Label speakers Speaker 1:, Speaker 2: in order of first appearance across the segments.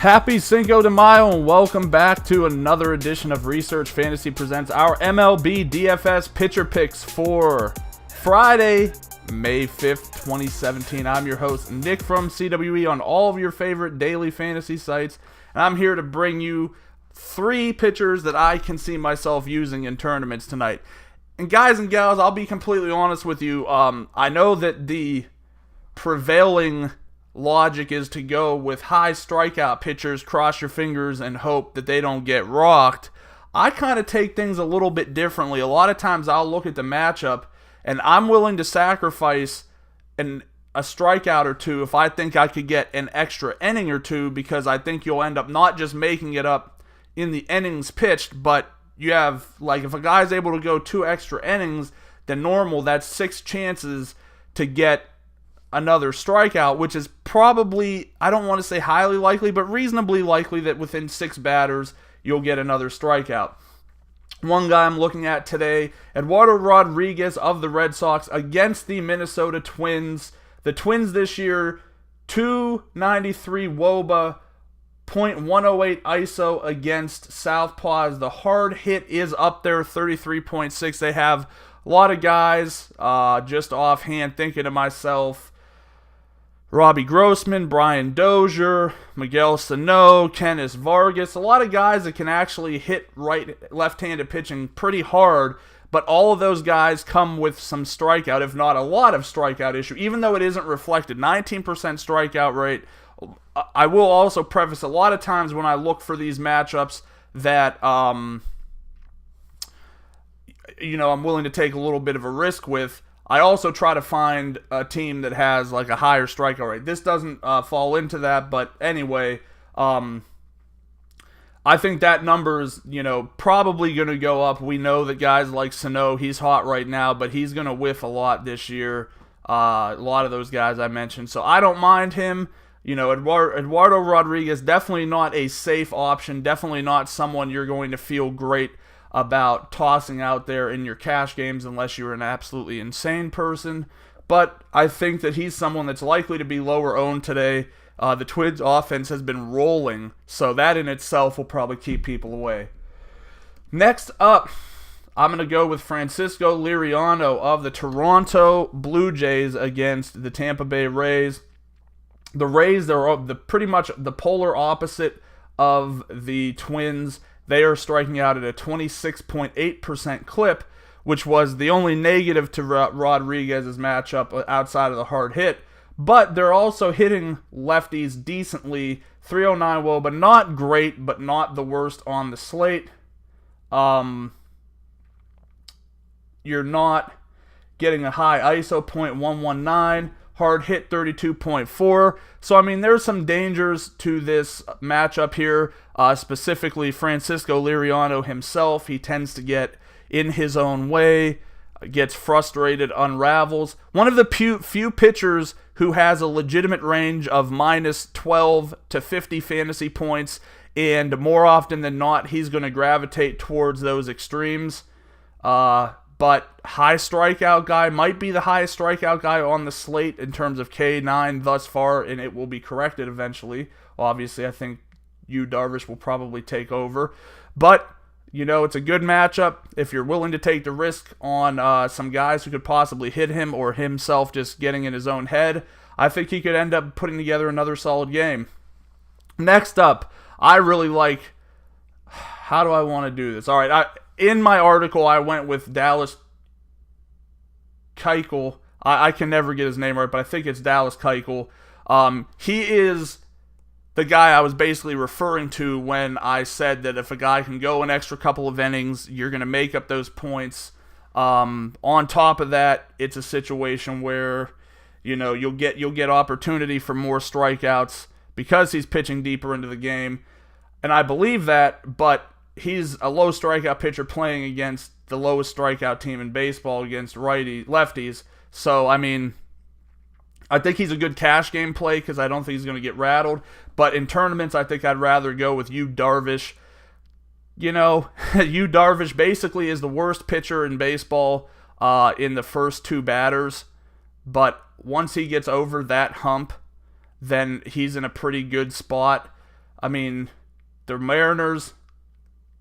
Speaker 1: Happy Cinco de Mayo and welcome back to another edition of Research Fantasy Presents our MLB DFS pitcher picks for Friday, May 5th, 2017. I'm your host, Nick from CWE on all of your favorite daily fantasy sites, and I'm here to bring you 3 pitchers that I can see myself using in tournaments tonight. And guys and gals, I'll be completely honest with you. I know that the prevailing logic is to go with high strikeout pitchers, cross your fingers, and hope that they don't get rocked. I kind of take things a little bit differently. A lot of times I'll look at the matchup, and I'm willing to sacrifice a strikeout or two if I think I could get an extra inning or two, because I think you'll end up not just making it up in the innings pitched, but you have, like, if a guy's able to go 2 extra innings than normal, that's 6 chances to get another strikeout, which is probably, I don't want to say highly likely, but reasonably likely that within 6 batters, you'll get another strikeout. One guy I'm looking at today, Eduardo Rodriguez of the Red Sox against the Minnesota Twins. The Twins this year, .293 WOBA, .108 ISO against Southpaws. The hard hit is up there, 33.6. They have a lot of guys, just offhand thinking to myself, Robbie Grossman, Brian Dozier, Miguel Sano, Kenneth Vargas, a lot of guys that can actually hit left-handed pitching pretty hard, but all of those guys come with some strikeout, if not a lot of strikeout issue, even though it isn't reflected. 19% strikeout rate. I will also preface, a lot of times when I look for these matchups that, I'm willing to take a little bit of a risk with, I also try to find a team that has like a higher strikeout rate. This doesn't fall into that, but anyway, I think that number's, probably going to go up. We know that guys like Sano, he's hot right now, but he's going to whiff a lot this year. A lot of those guys I mentioned, so I don't mind him. Eduardo Rodriguez, definitely not a safe option, definitely not someone you're going to feel great about tossing out there in your cash games unless you're an absolutely insane person. But I think that he's someone that's likely to be lower owned today. The Twins offense has been rolling, so that in itself will probably keep people away. Next up, I'm going to go with Francisco Liriano of the Toronto Blue Jays against the Tampa Bay Rays. The Rays, they're pretty much the polar opposite of the Twins. They are striking out at a 26.8% clip, which was the only negative to Rodriguez's matchup outside of the hard hit. But they're also hitting lefties decently. 309 WOBA, not great, but not the worst on the slate. You're not getting a high ISO, .119. Hard hit, 32.4. So, there's some dangers to this matchup here. Specifically, Francisco Liriano himself. He tends to get in his own way, gets frustrated, unravels. One of the few pitchers who has a legitimate range of minus 12 to 50 fantasy points, and more often than not, he's going to gravitate towards those extremes. But high strikeout guy, might be the highest strikeout guy on the slate in terms of K9 thus far, and it will be corrected eventually. Obviously, I think Yu Darvish will probably take over. But, it's a good matchup. If you're willing to take the risk on some guys who could possibly hit him or himself just getting in his own head, I think he could end up putting together another solid game. Next up, I really like... How do I want to do this? All right, in my article, I went with Dallas Keuchel. I can never get his name right, but I think it's Dallas Keuchel. He is the guy I was basically referring to when I said that if a guy can go an extra couple of innings, you're going to make up those points. On top of that, it's a situation where you'll get opportunity for more strikeouts because he's pitching deeper into the game, and I believe that, but he's a low strikeout pitcher playing against the lowest strikeout team in baseball against lefties. So, I think he's a good cash game play because I don't think he's going to get rattled. But in tournaments, I think I'd rather go with Yu Darvish. Yu Darvish basically is the worst pitcher in baseball in the first 2 batters. But once he gets over that hump, then he's in a pretty good spot. I mean, the Mariners,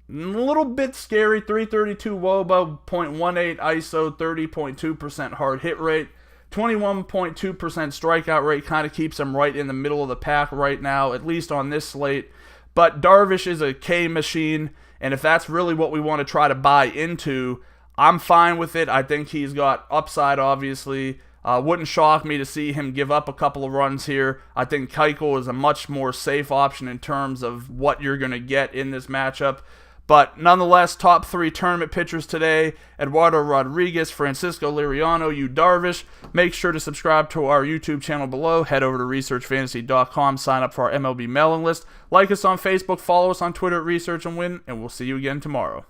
Speaker 1: a little bit scary. 332 WOBA, .18 ISO, 30.2% hard hit rate, 21.2% strikeout rate. Kind of keeps him right in the middle of the pack right now, at least on this slate. But Darvish is a K machine, and if that's really what we want to try to buy into, I'm fine with it. I think he's got upside, obviously. Wouldn't shock me to see him give up a couple of runs here. I think Keuchel is a much more safe option in terms of what you're going to get in this matchup. But nonetheless, top 3 tournament pitchers today: Eduardo Rodriguez, Francisco Liriano, Yu Darvish. Make sure to subscribe to our YouTube channel below. Head over to researchfantasy.com, sign up for our MLB mailing list. Like us on Facebook, follow us on Twitter at Research and Win, and we'll see you again tomorrow.